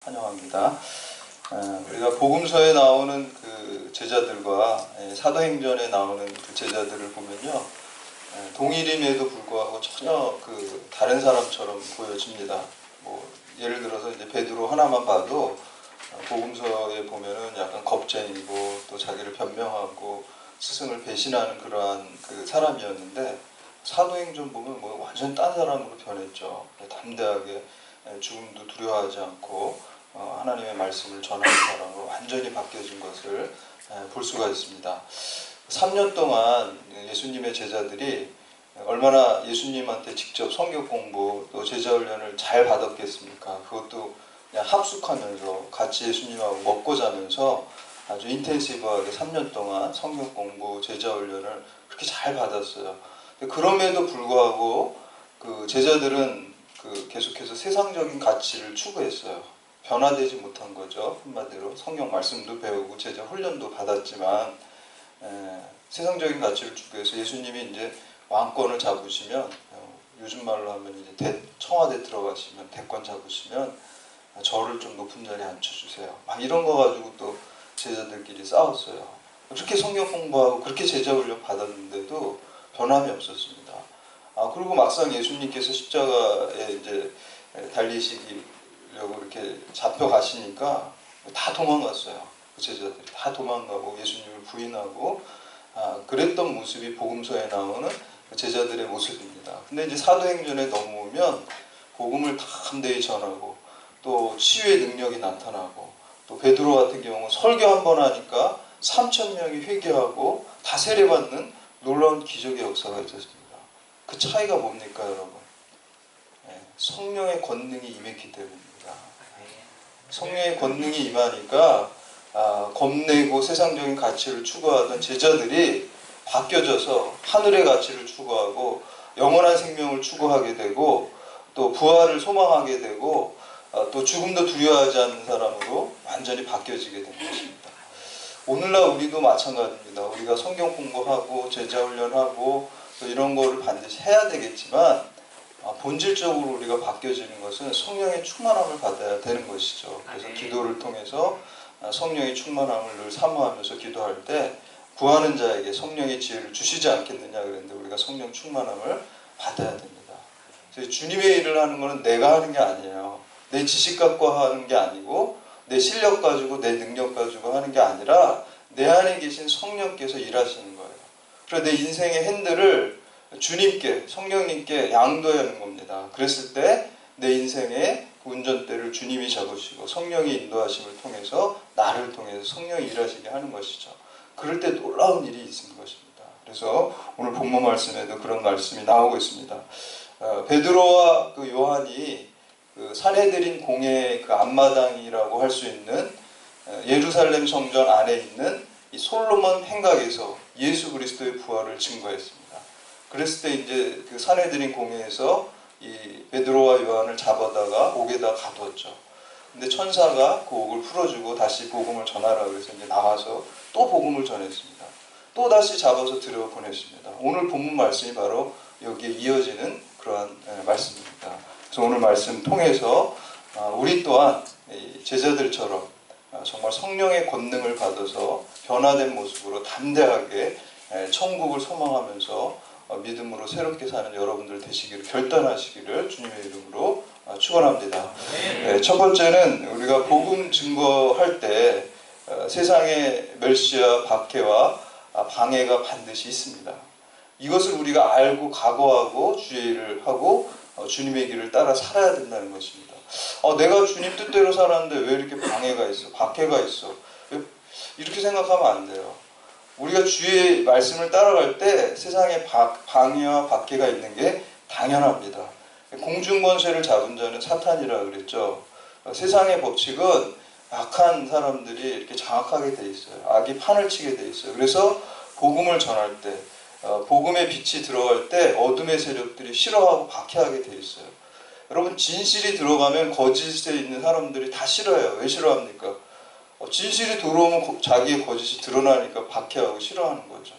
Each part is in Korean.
환영합니다. 우리가 복음서에 나오는 그 제자들과 사도행전에 나오는 그 제자들을 보면요, 동일임에도 불구하고 전혀 그 다른 사람처럼 보여집니다. 뭐 예를 들어서 이제 베드로 하나만 봐도 복음서에 보면은 약간 겁쟁이고 또 자기를 변명하고 스승을 배신하는 그러한 그 사람이었는데, 사도행전 보면 뭐 완전 딴 사람으로 변했죠. 담대하게 죽음도 두려워하지 않고 하나님의 말씀을 전하는 사람으로 완전히 바뀌어진 것을 볼 수가 있습니다. 3년 동안 예수님의 제자들이 얼마나 예수님한테 직접 성경 공부 또 제자 훈련을 잘 받았겠습니까? 그것도 그냥 합숙하면서 같이 예수님하고 먹고 자면서 아주 인텐시브하게 3년 동안 성경 공부 제자 훈련을 그렇게 잘 받았어요. 그럼에도 불구하고 그 제자들은 계속해서 세상적인 가치를 추구했어요. 변화되지 못한 거죠. 한마디로 성경 말씀도 배우고 제자 훈련도 받았지만 세상적인 가치를 추구해서 예수님이 이제 왕권을 잡으시면, 요즘 말로 하면 이제 청와대 들어가시면 대권 잡으시면 저를 좀 높은 자리에 앉혀주세요. 막 이런 거 가지고 또 제자들끼리 싸웠어요. 그렇게 성경 공부하고 그렇게 제자 훈련 받았는데도 변함이 없었습니다. 그리고 막상 예수님께서 십자가에 이제 달리시려고 이렇게 잡혀가시니까 다 도망갔어요. 그 제자들이 다 도망가고 예수님을 부인하고 그랬던 모습이 복음서에 나오는 제자들의 모습입니다. 근데 이제 사도행전에 넘어오면 복음을 다 담대히 전하고 또 치유의 능력이 나타나고 또 베드로 같은 경우 설교 한 번 하니까 3,000명이 회개하고 다 세례받는 놀라운 기적의 역사가 있었습니다. 그 차이가 뭡니까, 여러분? 성령의 권능이 임했기 때문입니다. 성령의 권능이 임하니까 겁내고 세상적인 가치를 추구하던 제자들이 바뀌어져서 하늘의 가치를 추구하고 영원한 생명을 추구하게 되고 또 부활을 소망하게 되고 또 죽음도 두려워하지 않는 사람으로 완전히 바뀌어지게 된 것입니다. 오늘날 우리도 마찬가지입니다. 우리가 성경 공부하고 제자 훈련하고 또 이런 거를 반드시 해야 되겠지만 본질적으로 우리가 바뀌어지는 것은 성령의 충만함을 받아야 되는 것이죠. 그래서 기도를 통해서 성령의 충만함을 늘 사모하면서 기도할 때 구하는 자에게 성령의 지혜를 주시지 않겠느냐 그랬는데, 우리가 성령 충만함을 받아야 됩니다. 그래서 주님의 일을 하는 것은 내가 하는 게 아니에요. 내 지식 갖고 하는 게 아니고 내 실력 가지고 내 능력 가지고 하는 게 아니라 내 안에 계신 성령께서 일하시는 거예요. 그래서 내 인생의 핸들을 주님께, 성령님께 양도해야 하는 겁니다. 그랬을 때 내 인생의 운전대를 주님이 잡으시고 성령의 인도하심을 통해서 나를 통해서 성령이 일하시게 하는 것이죠. 그럴 때 놀라운 일이 있는 것입니다. 그래서 오늘 본문 말씀에도 그런 말씀이 나오고 있습니다. 베드로와 그 요한이 그 산헤드린 공회의 그 앞마당이라고 할 수 있는 예루살렘 성전 안에 있는 이 솔로몬 행각에서 예수 그리스도의 부활을 증거했습니다. 그랬을 때 이제 그 산헤드린 공회에서 이 베드로와 요한을 잡아다가 옥에다 가두었죠. 근데 천사가 그 옥을 풀어주고 다시 복음을 전하라 그래서 이제 나와서 또 복음을 전했습니다. 또 다시 잡아서 들여보냈습니다. 오늘 본문 말씀이 바로 여기에 이어지는 그러한 말씀입니다. 그래서 오늘 말씀 통해서 우리 또한 제자들처럼 정말 성령의 권능을 받아서 변화된 모습으로 담대하게 천국을 소망하면서 믿음으로 새롭게 사는 여러분들 되시기를, 결단하시기를 주님의 이름으로 축원합니다. 첫 번째는 우리가 복음 증거할 때 세상의 멸시와 박해와 방해가 반드시 있습니다. 이것을 우리가 알고 각오하고 주의를 하고 주님의 길을 따라 살아야 된다는 것입니다. 내가 주님 뜻대로 살았는데 왜 이렇게 방해가 있어, 박해가 있어, 이렇게 생각하면 안 돼요. 우리가 주의 말씀을 따라갈 때 세상에 방해와 박해가 있는 게 당연합니다. 공중권세를 잡은 자는 사탄이라 그랬죠. 세상의 법칙은 악한 사람들이 이렇게 장악하게 돼 있어요. 악이 판을 치게 돼 있어요. 그래서 복음을 전할 때, 복음의 빛이 들어갈 때 어둠의 세력들이 싫어하고 박해하게 돼 있어요. 여러분, 진실이 들어가면 거짓에 있는 사람들이 다 싫어해요. 왜 싫어합니까? 진실이 들어오면 자기의 거짓이 드러나니까 박해하고 싫어하는 거죠.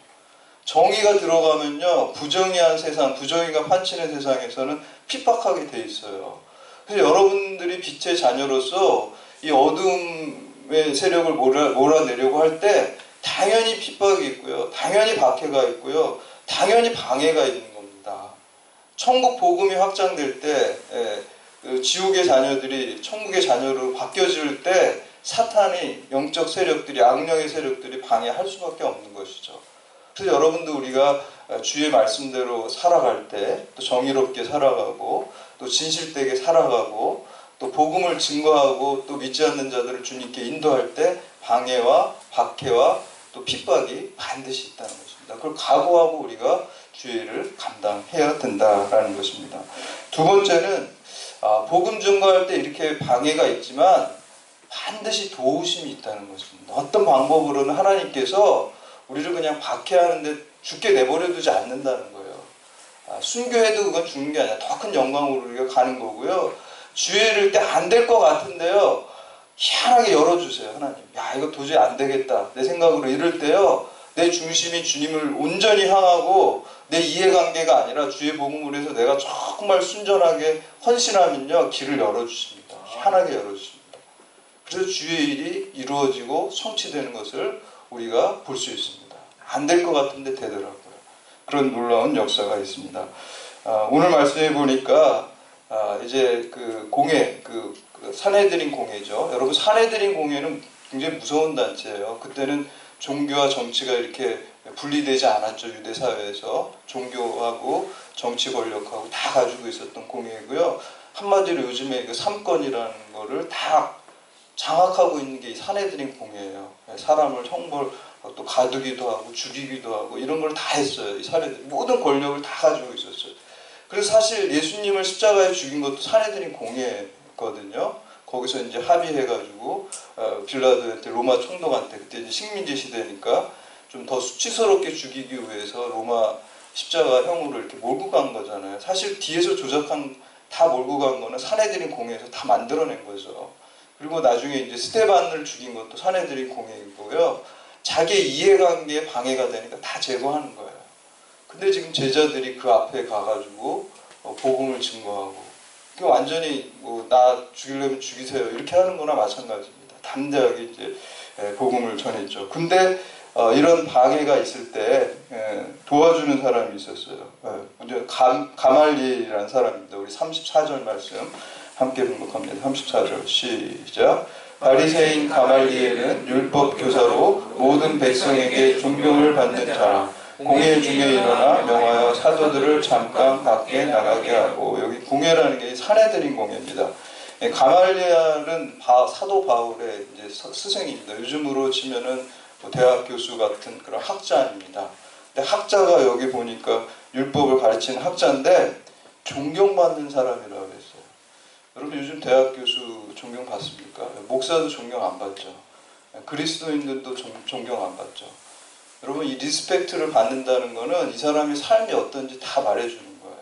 정의가 들어가면요, 부정의한 세상, 부정의가 판치는 세상에서는 핍박하게 돼 있어요. 그래서 여러분들이 빛의 자녀로서 이 어둠의 세력을 몰아내려고 할 때 당연히 핍박이 있고요. 당연히 박해가 있고요. 당연히 방해가 있는 겁니다. 천국 복음이 확장될 때 그 지옥의 자녀들이 천국의 자녀로 바뀌어질 때 사탄이 영적 세력들이 악령의 세력들이 방해할 수밖에 없는 것이죠. 그래서 여러분도 우리가 주의 말씀대로 살아갈 때 또 정의롭게 살아가고 또 진실되게 살아가고 또 복음을 증거하고 또 믿지 않는 자들을 주님께 인도할 때 방해와 박해와 또 핍박이 반드시 있다는 것입니다. 그걸 각오하고 우리가 주의를 감당해야 된다라는 것입니다. 두 번째는 복음 증거할 때 이렇게 방해가 있지만 반드시 도우심이 있다는 것입니다. 어떤 방법으로는 하나님께서 우리를 그냥 박해하는데 죽게 내버려 두지 않는다는 거예요. 순교해도 그건 죽는 게 아니라 더 큰 영광으로 우리가 가는 거고요. 주의를 잃을 때 안 될 것 같은데요. 희한하게 열어주세요. 하나님. 야, 이거 도저히 안 되겠다. 내 생각으로 이럴 때요. 내 중심이 주님을 온전히 향하고 내 이해관계가 아니라 주의 복음을 해서 내가 정말 순전하게 헌신하면요. 길을 열어주십니다. 희한하게 열어주십니다. 그래서 주의 일이 이루어지고 성취되는 것을 우리가 볼 수 있습니다. 안 될 것 같은데 되더라고요. 그런 놀라운 역사가 있습니다. 오늘 말씀해 보니까 이제 그 공회, 그 산헤드린 공회죠. 여러분 산헤드린 공회는 굉장히 무서운 단체예요. 그때는 종교와 정치가 이렇게 분리되지 않았죠. 유대 사회에서 종교하고 정치 권력하고 다 가지고 있었던 공회이고요. 한마디로 요즘에 그 삼권이라는 거를 다 장악하고 있는 게 이 산헤드린 공회예요. 사람을 형벌 또 가두기도 하고 죽이기도 하고 이런 걸 다 했어요. 이 산헤드린 모든 권력을 다 가지고 있었어요. 그래서 사실 예수님을 십자가에 죽인 것도 산헤드린 공회거든요. 거기서 이제 합의해가지고 빌라도한테 로마 총독한테 그때 이제 식민지 시대니까 좀 더 수치스럽게 죽이기 위해서 로마 십자가형으로 이렇게 몰고 간 거잖아요. 사실 뒤에서 조작한 다 몰고 간 거는 산헤드린 공회에서 다 만들어낸 거죠. 그리고 나중에 이제 스테반을 죽인 것도 산헤드린 공회이고요. 자기의 이해관계에 방해가 되니까 다 제거하는 거예요. 근데 지금 제자들이 그 앞에 가가지고 복음을 증거하고 완전히 뭐 나 죽이려면 죽이세요 이렇게 하는 거나 마찬가지입니다. 담대하게 이제 복음을 전했죠. 근데 이런 방해가 있을 때 도와주는 사람이 있었어요. 먼저 가말리엘이라는 사람입니다. 우리 34절 말씀 함께 분목합니다. 34절 시작. 바리새인 가말리엘은 율법 교사로 모든 백성에게 존경을 받는 자라. 공회 중에 일어나 명하여 사도들을 잠깐 밖에 나가게 하고, 여기 공회라는 게 산헤드린 공회입니다. 가말리엘은 사도 바울의 이제 스승입니다. 요즘으로 치면은 뭐 대학 교수 같은 그런 학자입니다. 근데 학자가 여기 보니까 율법을 가르치는 학자인데 존경받는 사람이라고 그랬어요. 여러분 요즘 대학 교수 존경받습니까? 목사도 존경 안 받죠. 그리스도인들도 존경 안 받죠. 여러분 이 리스펙트를 받는다는 거는 이 사람의 삶이 어떤지 다 말해주는 거예요.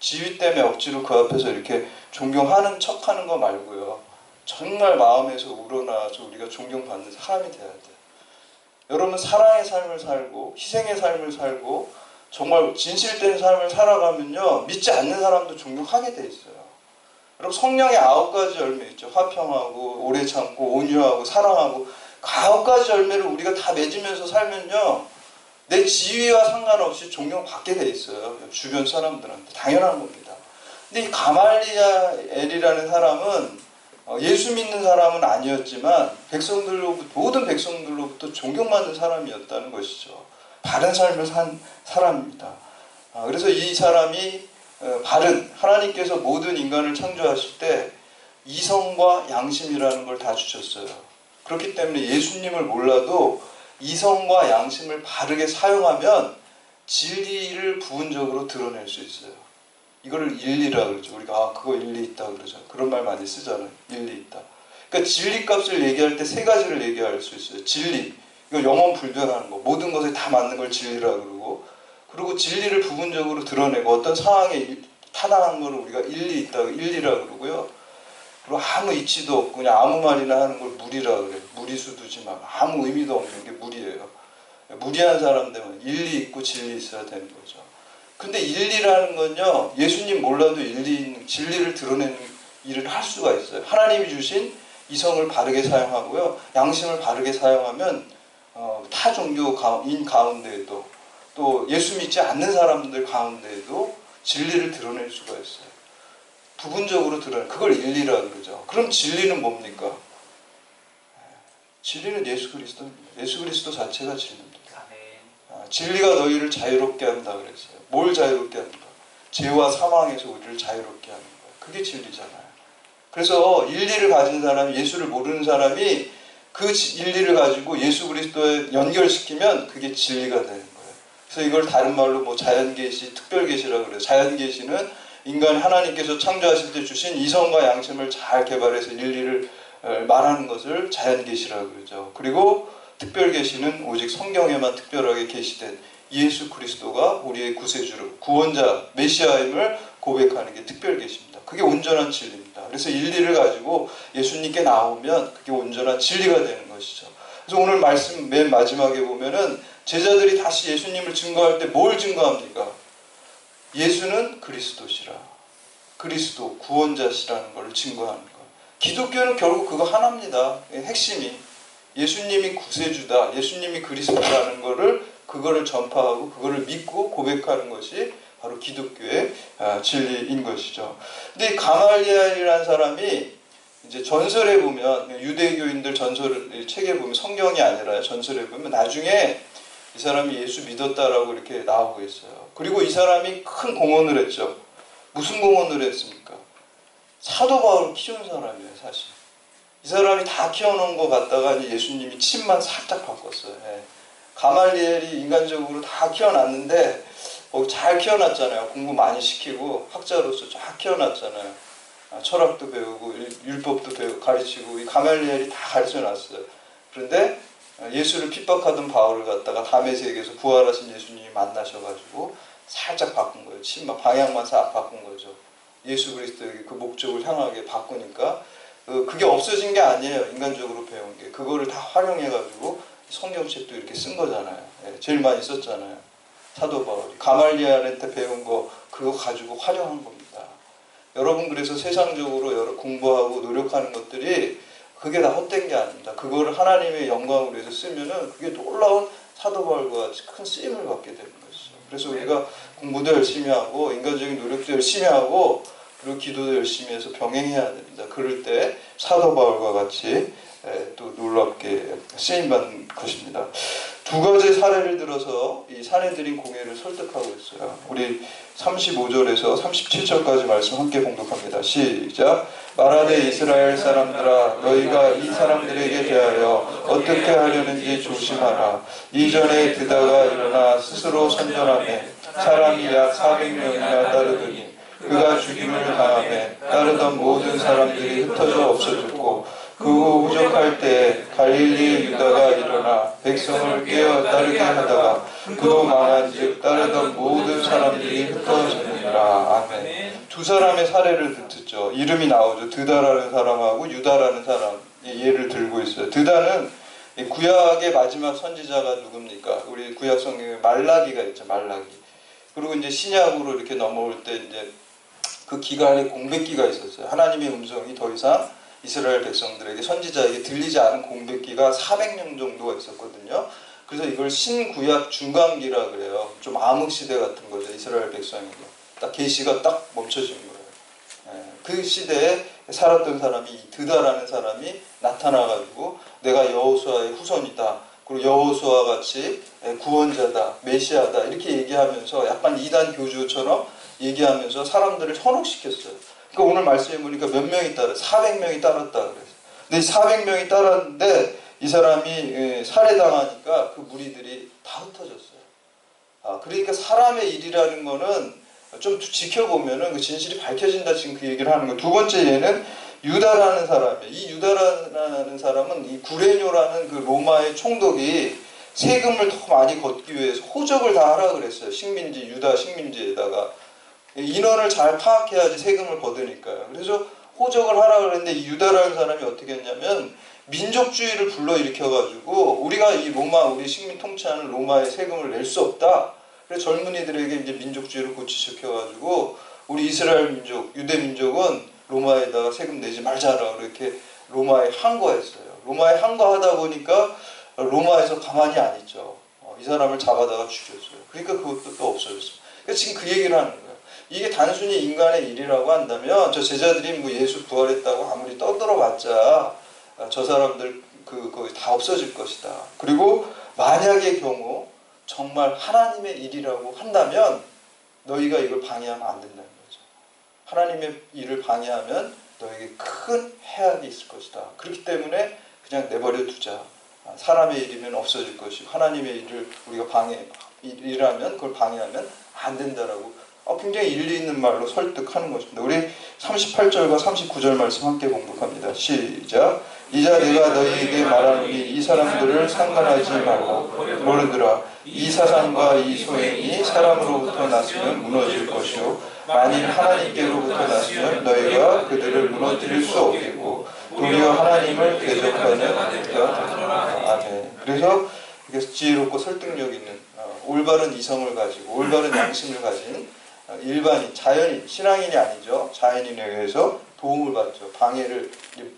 지위 때문에 억지로 그 앞에서 이렇게 존경하는 척하는 거 말고요. 정말 마음에서 우러나서 우리가 존경받는 사람이 돼야 돼요. 여러분 사랑의 삶을 살고 희생의 삶을 살고 정말 진실된 삶을 살아가면요. 믿지 않는 사람도 존경하게 돼 있어요. 여러분 성령의 9가지 열매 있죠. 화평하고 오래 참고 온유하고 사랑하고 9가지 열매를 우리가 다 맺으면서 살면요. 내 지위와 상관없이 존경받게 돼 있어요. 주변 사람들한테. 당연한 겁니다. 근데 이 가말리엘이라는 사람은 예수 믿는 사람은 아니었지만 모든 백성들로부터 존경받는 사람이었다는 것이죠. 바른 삶을 산 사람입니다. 그래서 이 사람이 바른 하나님께서 모든 인간을 창조하실 때 이성과 양심이라는 걸 다 주셨어요. 그렇기 때문에 예수님을 몰라도 이성과 양심을 바르게 사용하면 진리를 부분적으로 드러낼 수 있어요. 이거를 일리라 그러죠. 우리가 그거 일리 있다 그러죠. 그런 말 많이 쓰잖아요. 일리 있다. 그러니까 진리값을 얘기할 때 3가지를 얘기할 수 있어요. 진리, 이거 영원 불변하는 거, 모든 것에 다 맞는 걸 진리라 그러고, 그리고 진리를 부분적으로 드러내고 어떤 상황에 타당한 거를 우리가 일리 있다, 일리라 그러고요. 그리고 아무 이치도 없고 그냥 아무 말이나 하는 걸 무리라 그래요. 무리수 두지 마. 아무 의미도 없는 게 무리예요. 무리한 사람 되면 일리 있고 진리 있어야 되는 거죠. 근데 일리라는 건요. 예수님 몰라도 진리를 드러내는 일을 할 수가 있어요. 하나님이 주신 이성을 바르게 사용하고요. 양심을 바르게 사용하면 타 종교인 가운데에도 또 예수 믿지 않는 사람들 가운데에도 진리를 드러낼 수가 있어요. 부분적으로 드러내. 그걸 일리라 그러죠. 그럼 진리는 뭡니까? 진리는 예수 그리스도입니다. 예수 그리스도 자체가 진리입니다. 진리가 너희를 자유롭게 한다 그랬어요. 뭘 자유롭게 합니까? 죄와 사망에서 우리를 자유롭게 하는 거예요. 그게 진리잖아요. 그래서 일리를 가진 사람이, 예수를 모르는 사람이 그 일리를 가지고 예수 그리스도에 연결시키면 그게 진리가 되는 거예요. 그래서 이걸 다른 말로 뭐 자연계시, 특별계시라고 그래요. 자연계시는 인간 하나님께서 창조하실 때 주신 이성과 양심을 잘 개발해서 일리를 말하는 것을 자연계시라고 그러죠. 그리고 특별계시는 오직 성경에만 특별하게 계시된 예수 그리스도가 우리의 구세주로, 구원자, 메시아임을 고백하는 게 특별계시입니다. 그게 온전한 진리입니다. 그래서 일리를 가지고 예수님께 나오면 그게 온전한 진리가 되는 것이죠. 그래서 오늘 말씀 맨 마지막에 보면은 제자들이 다시 예수님을 증거할 때 뭘 증거합니까? 예수는 그리스도시라. 그리스도, 구원자시라는 걸 증거하는 거예요. 기독교는 결국 그거 하나입니다. 핵심이. 예수님이 구세주다. 예수님이 그리스도라는 거를, 그거를 전파하고 그거를 믿고 고백하는 것이 바로 기독교의 진리인 것이죠. 근데 가말리엘이라는 사람이 이제 전설에 보면, 유대교인들 전설 책에 보면, 성경이 아니라 전설에 보면 나중에 이 사람이 예수 믿었다라고 이렇게 나오고 있어요. 그리고 이 사람이 큰 공헌을 했죠. 무슨 공헌을 했습니까? 사도 바울을 키운 사람이에요, 사실. 이 사람이 다 키워놓은 거 갖다가 이제 예수님이 침만 살짝 바꿨어요. 예. 가말리엘이 인간적으로 다 키워놨는데, 잘 키워놨잖아요. 공부 많이 시키고 학자로서 쫙 키워놨잖아요. 철학도 배우고 율법도 배우고 가르치고, 이 가말리엘이 다 가르쳐놨어요. 그런데 예수를 핍박하던 바울을 갖다가 다메섹에서 부활하신 예수님이 만나셔가지고 살짝 바꾼 거예요. 침만, 방향만 싹 바꾼 거죠. 예수 그리스도에게 그 목적을 향하게 바꾸니까 그게 없어진 게 아니에요. 인간적으로 배운 게. 그거를 다 활용해가지고 성경책도 이렇게 쓴 거잖아요. 예, 제일 많이 썼잖아요. 사도 바울이. 가말리엘한테 배운 거 그거 가지고 활용한 겁니다. 여러분, 그래서 세상적으로 여러 공부하고 노력하는 것들이 그게 다 헛된 게 아닙니다. 그거를 하나님의 영광을 위해서 쓰면은 그게 놀라운 사도 바울과 같이 큰 쓰임을 받게 되는 것이죠. 그래서 우리가 공부도 열심히 하고 인간적인 노력도 열심히 하고 그리고 기도도 열심히 해서 병행해야 됩니다. 그럴 때 사도 바울과 같이 또 놀랍게 쓰임받는 것입니다. 두 가지 사례를 들어서 이 사내들인 공예를 설득하고 있어요. 우리 35절에서 37절까지 말씀 함께 봉독합니다. 시작. 말하되 이스라엘 사람들아, 너희가 이 사람들에게 대하여 어떻게 하려는지 조심하라. 이전에 드다가 일어나 스스로 선전하며 사람이 약 400명이나 따르더니 그가 죽임을 당하며 따르던 모든 사람들이 흩어져 없어졌고, 그 후 부족할 때 갈릴리 유다가 일어나 백성을 깨어 따르게 하다가 그도 망한즉 따르던 모든 사람들이 흩어졌느니라. 아멘. 두 사람의 사례를 듣죠. 이름이 나오죠. 드다라는 사람하고 유다라는 사람 예를 들고 있어요. 드다는 구약의 마지막 선지자가 누굽니까? 우리 구약 성경에 말라기가 있죠. 말라기. 그리고 이제 신약으로 이렇게 넘어올 때 이제 그 기간에 공백기가 있었어요. 하나님의 음성이 더 이상 이스라엘 백성들에게, 선지자에게 들리지 않은 공백기가 400년 정도가 있었거든요. 그래서 이걸 신구약 중간기라 그래요. 좀 암흑시대 같은 거죠. 이스라엘 백성에게. 딱 계시가 딱 멈춰진 거예요. 그 시대에 살았던 사람이, 드다라는 사람이 나타나가지고 내가 여호수아의 후손이다. 그리고 여호수아와 같이 구원자다, 메시아다 이렇게 얘기하면서 약간 이단 교주처럼 얘기하면서 사람들을 현혹시켰어요. 그러니까 오늘 말씀해 보니까 몇 명이 따라 400명이 따랐다 그래서. 근데 400명이 따랐는데 이 사람이 살해당하니까 그 무리들이 다 흩어졌어요. 그러니까 사람의 일이라는 거는 좀 지켜보면은 그 진실이 밝혀진다, 지금 그 얘기를 하는 거예요. 두 번째 예는 유다라는 사람이에요. 이 유다라는 사람은 이 구레뇨라는 그 로마의 총독이 세금을 더 많이 걷기 위해서 호적을 다 하라 그랬어요. 식민지, 유다 식민지에다가. 인원을 잘 파악해야지 세금을 거두니까요. 그래서 호적을 하라 그랬는데 이 유다라는 사람이 어떻게 했냐면 민족주의를 불러일으켜가지고 우리가 이 로마, 우리 식민 통치하는 로마의 세금을 낼 수 없다. 그래서 젊은이들에게 이제 민족주의를 고취시켜가지고 우리 이스라엘 민족, 유대 민족은 로마에다가 세금 내지 말자라고 이렇게 로마에 항거했어요. 로마에 항거하다 보니까 로마에서 가만히 안 있죠. 이 사람을 잡아다가 죽였어요. 그러니까 그것도 또 없어졌어요. 그러니까 지금 그 얘기를 하는 거예요. 이게 단순히 인간의 일이라고 한다면 저 제자들이 뭐 예수 부활했다고 아무리 떠들어봤자 저 사람들 그거 다 없어질 것이다. 그리고 만약의 경우 정말 하나님의 일이라고 한다면 너희가 이걸 방해하면 안 된다는 거죠. 하나님의 일을 방해하면 너에게 큰 해악이 있을 것이다. 그렇기 때문에 그냥 내버려 두자. 사람의 일이면 없어질 것이고 하나님의 일을 우리가 일이라면 그걸 방해하면 안 된다라고 굉장히 일리 있는 말로 설득하는 것입니다. 우리 38절과 39절 말씀 함께 공독합니다. 시작. 이자 내가 너희에게 말하노니 이 사람들을 상관하지 말고 모르더라. 이 사상과 이 소행이 사람으로부터 났으면 무너질 것이요 만일 하나님께로부터 났으면 너희가 그들을 무너뜨릴 수 없겠고 도리어 하나님을 대적하는 자가 되리라. 아멘. 그래서 이게 지혜롭고 설득력 있는 올바른 이성을 가지고 올바른 양심을 가진 일반인, 자연인, 신앙인이 아니죠. 자연인에 의해서 도움을 받죠. 방해를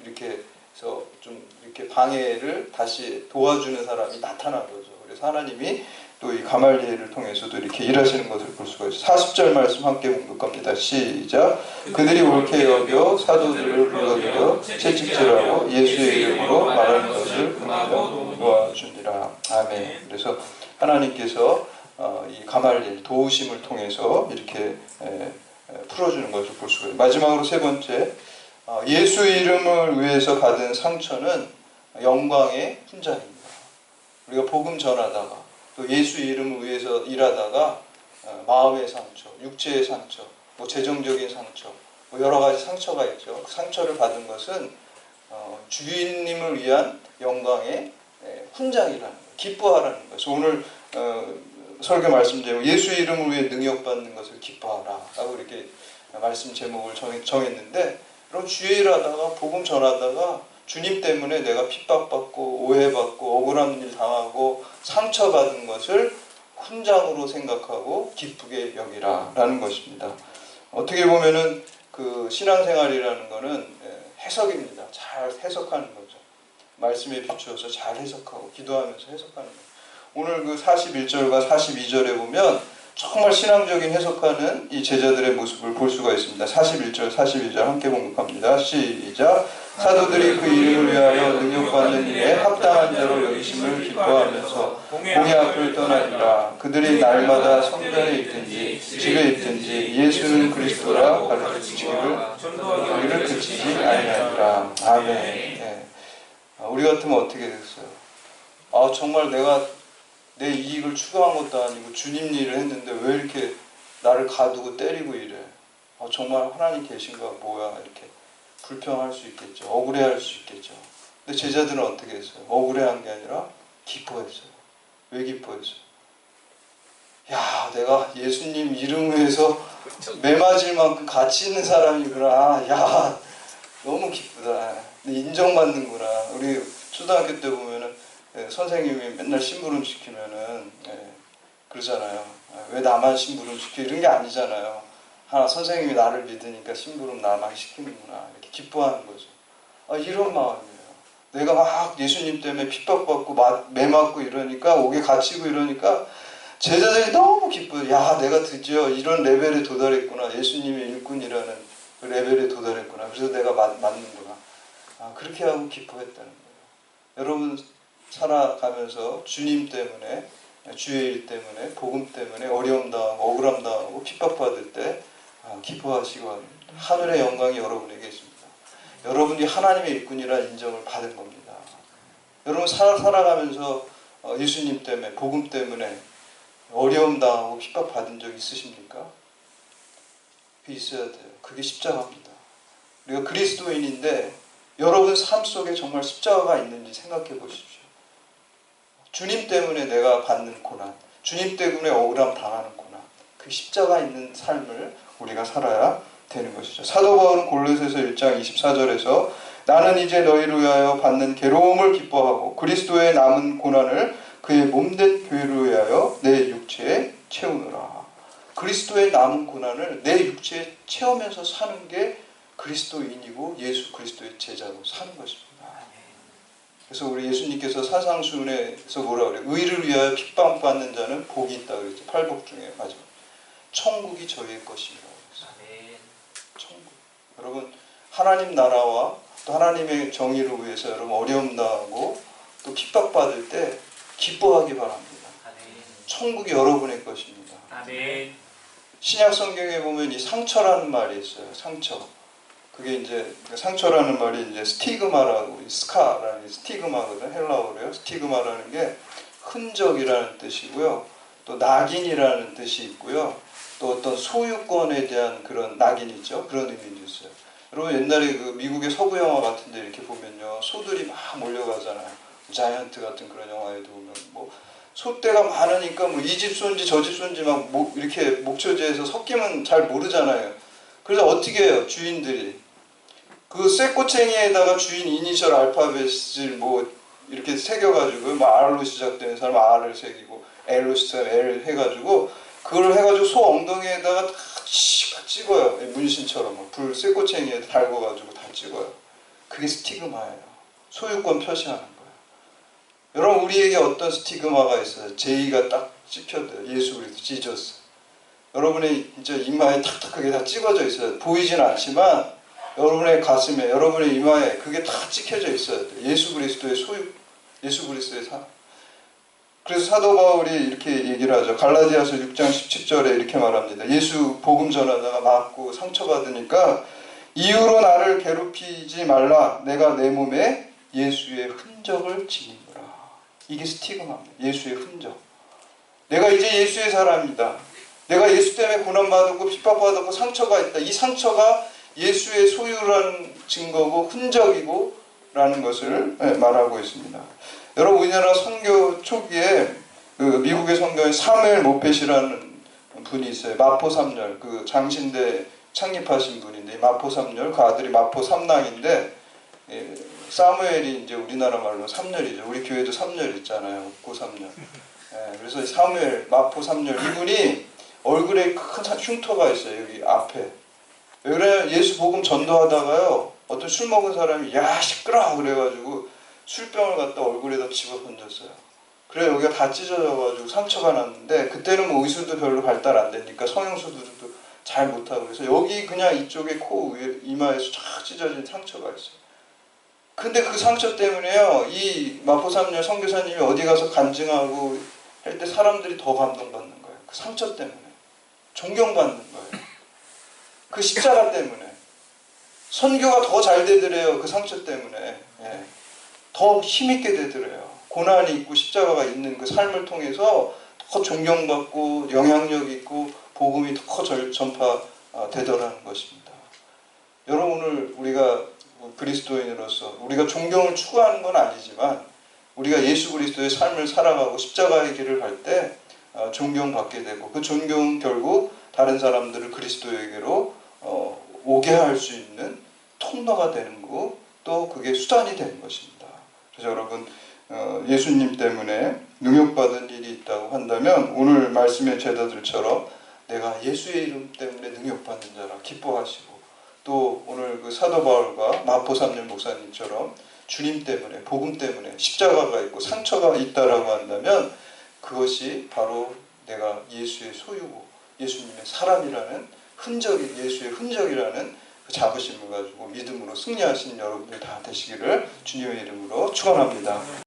이렇게 해서 좀 이렇게 방해를 다시 도와주는 사람이 나타난 거죠. 그래서 하나님이 또 이 가말리엘을 통해서도 이렇게 일하시는 것을 볼 수가 있어요. 40절 말씀 함께 공독합니다. 시작. 그들이 옳게 여겨 사도들을 불러들여 채찍질하고 예수의 이름으로 말하는 것을 그들은 도와주니라. 아멘. 그래서 하나님께서 이 가말리엘 도우심을 통해서 이렇게 풀어주는 것을 볼 수가 있어요. 마지막으로 세 번째, 예수 이름을 위해서 받은 상처는 영광의 훈장입니다. 우리가 복음 전하다가 또 예수 이름을 위해서 일하다가 마음의 상처, 육체의 상처, 뭐 재정적인 상처, 뭐 여러 가지 상처가 있죠. 그 상처를 받은 것은 주인님을 위한 영광의 훈장이라는 거예요. 기뻐하라는 거예요. 오늘 설교 말씀 제목 예수 이름을 위해 능력받는 것을 기뻐하라 라고 이렇게 말씀 제목을 정했는데 그럼 주의 일하다가 복음 전하다가 주님 때문에 내가 핍박받고 오해받고 억울한 일 당하고 상처받은 것을 훈장으로 생각하고 기쁘게 여기라 라는 것입니다. 어떻게 보면은 그 신앙생활이라는 것은 해석입니다. 잘 해석하는 거죠. 말씀에 비추어서 잘 해석하고 기도하면서 해석하는 거죠. 오늘 그 41절과 42절에 보면 정말 신앙적인 해석하는 이 제자들의 모습을 볼 수가 있습니다. 41절, 42절 함께 공독합니다. 시작. 사도들이 그 이름을 위하여 능력받는 일에 합당한 자로 여기심을 기뻐하면서 공회 앞을 떠나니라. 그들이 날마다 성전에 있든지 집에 있든지 예수는 그리스도라 가르치기를 우리를 그치지 아니하니라. 아멘. 네. 우리 같으면 어떻게 됐어요? 정말 내가 내 이익을 추구한 것도 아니고 주님 일을 했는데 왜 이렇게 나를 가두고 때리고 이래? 정말 하나님 계신가 뭐야 이렇게 불평할 수 있겠죠. 억울해할 수 있겠죠. 근데 제자들은 어떻게 했어요? 억울해한 게 아니라 기뻐했어요. 왜 기뻐했어요? 야, 내가 예수님 이름 위해서 매 맞을 만큼 가치 있는 사람이구나. 야, 너무 기쁘다. 인정받는구나. 우리 초등학교 때 보면은 선생님이 맨날 심부름 시키면은 그러잖아요. 왜 나만 심부름 시켜? 이런 게 아니잖아요. 선생님이 나를 믿으니까 심부름 나만 시키는구나. 이렇게 기뻐하는 거죠. 이런 마음이에요. 내가 막 예수님 때문에 핍박받고 매 맞고 이러니까 옥에 갇히고 이러니까 제자들이 너무 기뻐요. 야, 내가 드디어 이런 레벨에 도달했구나. 예수님의 일꾼이라는 그 레벨에 도달했구나. 그래서 내가 맞는구나. 그렇게 하고 기뻐했다는 거예요. 여러분 살아가면서 주님 때문에 주의 일 때문에 복음 때문에 어려움 당하고 억울함 당하고 핍박받을 때 기뻐하시기 바랍니다. 하늘의 영광이 여러분에게 있습니다. 여러분이 하나님의 일꾼이라는 인정을 받은 겁니다. 여러분 살아가면서 예수님 때문에 복음 때문에 어려움 당하고 핍박받은 적 있으십니까? 그게 있어야 돼요. 그게 십자가입니다. 우리가 그리스도인인데 여러분 삶 속에 정말 십자가가 있는지 생각해 보십시오. 주님 때문에 내가 받는 고난, 주님 때문에 억울함 당하는 고난, 그 십자가 있는 삶을 우리가 살아야 되는 것이죠. 사도 바울은 골로새서 1장 24절에서 나는 이제 너희를 위하여 받는 괴로움을 기뻐하고 그리스도의 남은 고난을 그의 몸된 교회를 위하여 내 육체에 채우노라. 그리스도의 남은 고난을 내 육체에 채우면서 사는 게 그리스도인이고 예수 그리스도의 제자로 사는 것입니다. 그래서 우리 예수님께서 사상순에서 뭐라 그래요? 의를 위하여 핍박받는 자는 복이 있다 그랬죠. 팔복 중에 맞아. 천국이 저희의 것이라고 그랬어요. 천국. 여러분 하나님 나라와 또 하나님의 정의를 위해서 여러분 어려움 당하고 또 핍박받을 때 기뻐하기 바랍니다. 천국이 여러분의 것입니다. 아멘. 신약 성경에 보면 이 상처라는 말이 있어요. 상처. 그게 이제 상처라는 말이 이제 스티그마라고 스카라는 스티그마거든. 헬라어로요. 스티그마라는 게 흔적이라는 뜻이고요. 또 낙인이라는 뜻이 있고요. 또 어떤 소유권에 대한 그런 낙인이죠. 그런 의미도 있어요. 여러분 옛날에 그 미국의 서부 영화 같은데 이렇게 보면요. 소들이 막 몰려가잖아요. 자이언트 같은 그런 영화에도 보면 뭐 소떼가 많으니까 뭐 이 집 소인지 저 집 소인지 막 이렇게 목초지에서 섞이면 잘 모르잖아요. 그래서 어떻게 해요? 주인들이 그 쇠꼬챙이에다가 주인 이니셜 알파벳을 뭐 이렇게 새겨가지고 뭐 R로 시작되는 사람 R을 새기고 L로 시작 L 해가지고 그걸 해가지고 소 엉덩이에다가 다 찍어요. 문신처럼 불 쇠꼬챙이에 달궈가지고 다 찍어요. 그게 스티그마예요. 소유권 표시하는 거예요. 여러분 우리에게 어떤 스티그마가 있어요? 제의가 딱 찍혀져요. 예수 그리스도 지저스. 여러분의 이제 이마에 탁탁하게 다 찍어져 있어요. 보이진 않지만 여러분의 가슴에, 여러분의 이마에 그게 다 찍혀져 있어야 돼요. 예수 그리스도의 소유, 예수 그리스도의 삶. 그래서 사도 바울이 이렇게 얘기를 하죠. 갈라디아서 6장 17절에 이렇게 말합니다. 예수 복음 전하다가 맞고 상처받으니까 이후로 나를 괴롭히지 말라. 내가 내 몸에 예수의 흔적을 지니노라. 이게 스티그마입니다. 예수의 흔적. 내가 이제 예수의 사람이다. 내가 예수 때문에 고난받았고 핍박받았고 상처가 있다. 이 상처가 예수의 소유라는 증거고 흔적이고 라는 것을 말하고 있습니다. 여러분 우리나라 선교 초기에 그 미국의 선교인 사무엘 모펫이라는 분이 있어요. 마포 삼열 그 장신대 창립하신 분인데 마포 삼열 그 아들이 마포 삼랑인데 사무엘이 이제 우리나라 말로 삼열이죠. 우리 교회도 삼열 있잖아요. 고 삼열. 그래서 사무엘 마포 삼열 이분이 얼굴에 큰 흉터가 있어요. 여기 앞에. 왜 그래? 예수 복음 전도하다가요. 어떤 술 먹은 사람이 야 시끄러 그래가지고 술병을 갖다 얼굴에다 집어 던졌어요. 그래 여기가 다 찢어져가지고 상처가 났는데 그때는 뭐 의술도 별로 발달 안 되니까 성형수술도 잘 못하고 그래서 여기 그냥 이쪽에 코 위에 이마에서 쫙 찢어진 상처가 있어요. 근데 그 상처 때문에요. 이 마포삼녀 선교사님이 어디 가서 간증하고 할 때 사람들이 더 감동받는 거예요. 그 상처 때문에. 존경받는 거예요. 그 십자가 때문에. 선교가 더 잘 되더래요. 그 상처 때문에. 예. 더 힘있게 되더래요. 고난이 있고 십자가가 있는 그 삶을 통해서 더 존경받고 영향력 있고 복음이 더 전파되더라는 것입니다. 여러분 오늘 우리가 그리스도인으로서 우리가 존경을 추구하는 건 아니지만 우리가 예수 그리스도의 삶을 살아가고 십자가의 길을 갈 때 존경받게 되고 그 존경은 결국 다른 사람들을 그리스도에게로 오게 할 수 있는 통로가 되는 거 또 그게 수단이 되는 것입니다. 그래서 여러분 예수님 때문에 능욕받은 일이 있다고 한다면 오늘 말씀의 제자들처럼 내가 예수의 이름 때문에 능욕받는 자라 기뻐하시고 또 오늘 그 사도 바울과 마포 삼년 목사님처럼 주님 때문에 복음 때문에 십자가가 있고 상처가 있다라고 한다면 그것이 바로 내가 예수의 소유고 예수님의 사람이라는 흔적이 예수의 흔적이라는 그 자부심을 가지고 믿음으로 승리하신 여러분들 다 되시기를 주님의 이름으로 축원합니다.